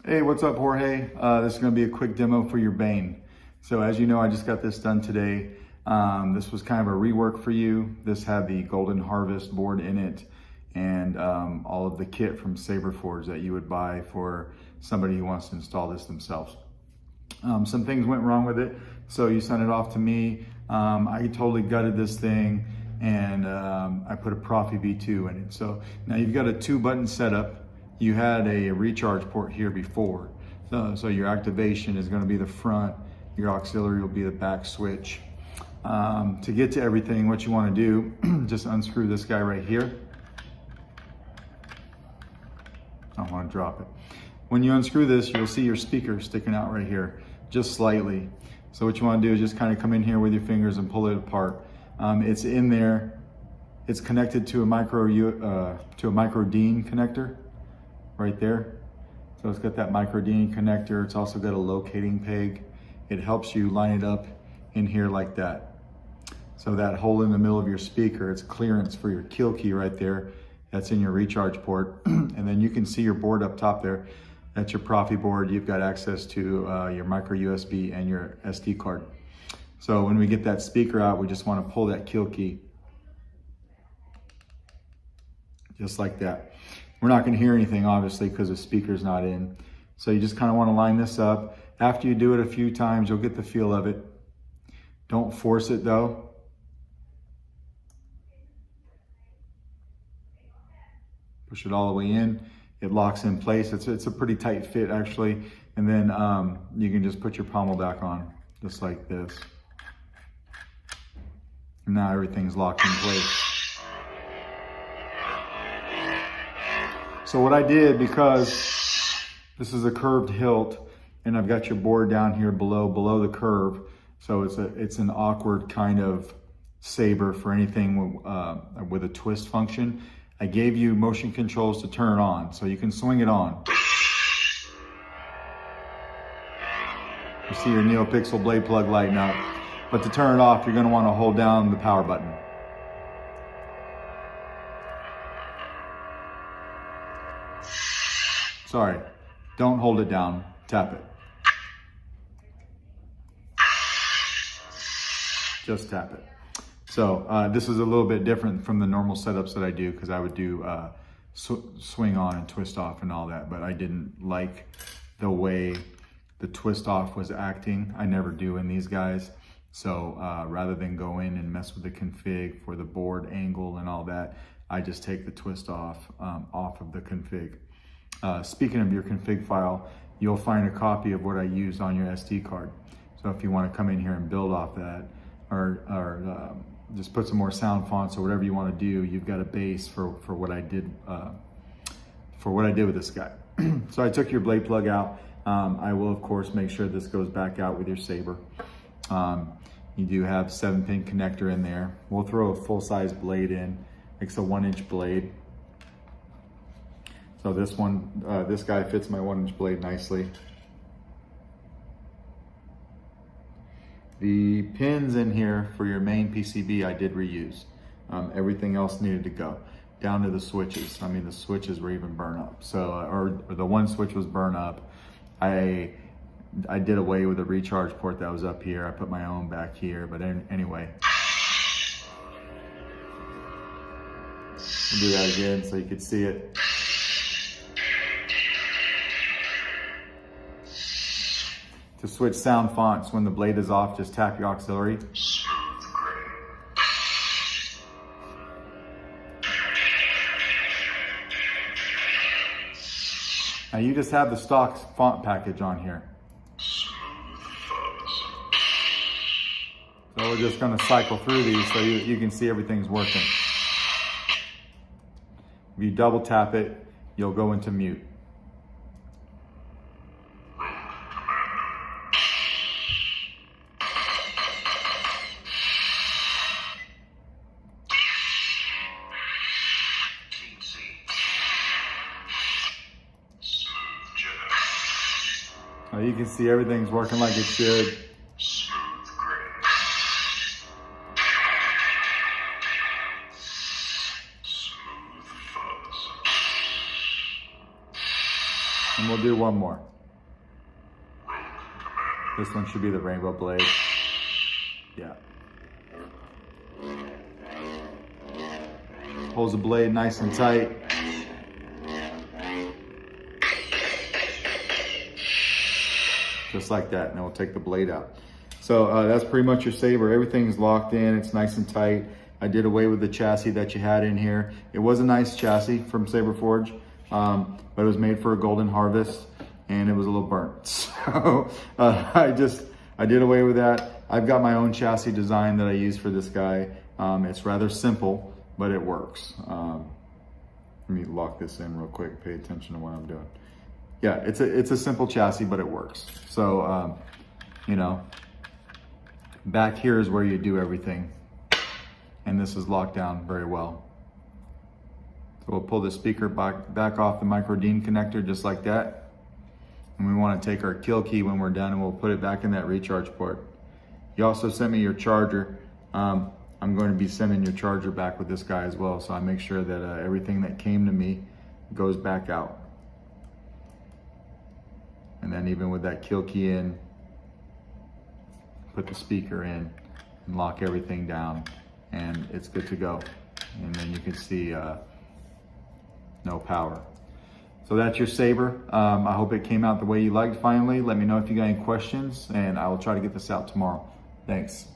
Hey, what's up, Jorge? This is going to be a quick demo for your Bane. So as you know, I just got this done today. This was kind of a rework for you. This had the Golden Harvest board in it and all of the kit from Saberforge that you would buy for somebody who wants to install this themselves. Some things went wrong with it, so you sent it off to me. I totally gutted this thing and I put a Proffie V2 in it. So now you've got a 2-button setup. You had a recharge port here before. So your activation is going to be the front, your auxiliary will be the back switch. To get to everything, what you want to do, just unscrew this guy right here. I don't want to drop it. When you unscrew this, you'll see your speaker sticking out right here, just slightly. So what you want to do is just kind of come in here with your fingers and pull it apart. It's in there. It's connected to a micro DIN connector right there. So it's got that micro DIN connector. It's also got a locating peg. It helps you line it up in here like that. So that hole in the middle of your speaker, it's clearance for your kill key right there. That's in your recharge port. And then you can see your board up top there. That's your Proffie board. You've got access to your micro USB and your SD card. So when we get that speaker out, we just want to pull that kill key. Just like that. We're not going to hear anything, obviously, because the speaker's not in. So you just kind of want to line this up. After you do it a few times, you'll get the feel of it. Don't force it, though. Push it all the way in. It locks in place. It's a pretty tight fit, actually. And then you can just put your pommel back on, just like this. And now everything's locked in place. So what I did, because this is a curved hilt and I've got your board down here below the curve, so it's an awkward kind of saber for anything with a twist function. I gave you motion controls to turn it on, so you can swing it on. You see your NeoPixel blade plug lighting up, but to turn it off, you're going to want to hold down the power button. Sorry, don't hold it down, tap it. Just tap it. So this is a little bit different from the normal setups that I do, because I would do swing on and twist off and all that, but I didn't like the way the twist off was acting. I never do in these guys. So rather than go in and mess with the config for the board angle and all that, I just take the twist off of the config. Speaking of your config file, you'll find a copy of what I used on your SD card. So if you want to come in here and build off that, or just put some more sound fonts or whatever you want to do, you've got a base for what I did with this guy. So I took your blade plug out. I will of course make sure this goes back out with your saber. You do have 7-pin connector in there. We'll throw a full-size blade in. It's a 1-inch blade. So this guy fits my 1-inch blade nicely. The pins in here for your main PCB I did reuse. Everything else needed to go, down to the switches. I mean, the switches were even burnt up. So, or the one switch was burnt up. I did away with the recharge port that was up here. I put my own back here, but anyway. We'll do that again so you could see it. To switch sound fonts, when the blade is off, just tap your auxiliary. Now you just have the stock font package on here. So we're just going to cycle through these so you can see everything's working. If you double tap it, you'll go into mute. You can see everything's working like it should. And we'll do one more. This one should be the rainbow blade. Yeah. Holds the blade nice and tight. Just like that, and then we'll take the blade out. So that's pretty much your saber. Everything's locked in, it's nice and tight. I did away with the chassis that you had in here. It was a nice chassis from Saber Forge, but it was made for a golden harvest and it was a little burnt. So I did away with that. I've got my own chassis design that I use for this guy. It's rather simple, but it works. Let me lock this in real quick, pay attention to what I'm doing. Yeah, it's a simple chassis, but it works. So, you know, back here is where you do everything. And this is locked down very well. So we'll pull the speaker back off the micro DIN connector just like that. And we want to take our kill key when we're done and we'll put it back in that recharge port. You also sent me your charger. I'm going to be sending your charger back with this guy as well. So I make sure that everything that came to me goes back out. And then even with that kill key in, put the speaker in and lock everything down and it's good to go. And then you can see no power. So that's your saber. I hope it came out the way you liked finally. Let me know if you got any questions and I will try to get this out tomorrow. Thanks.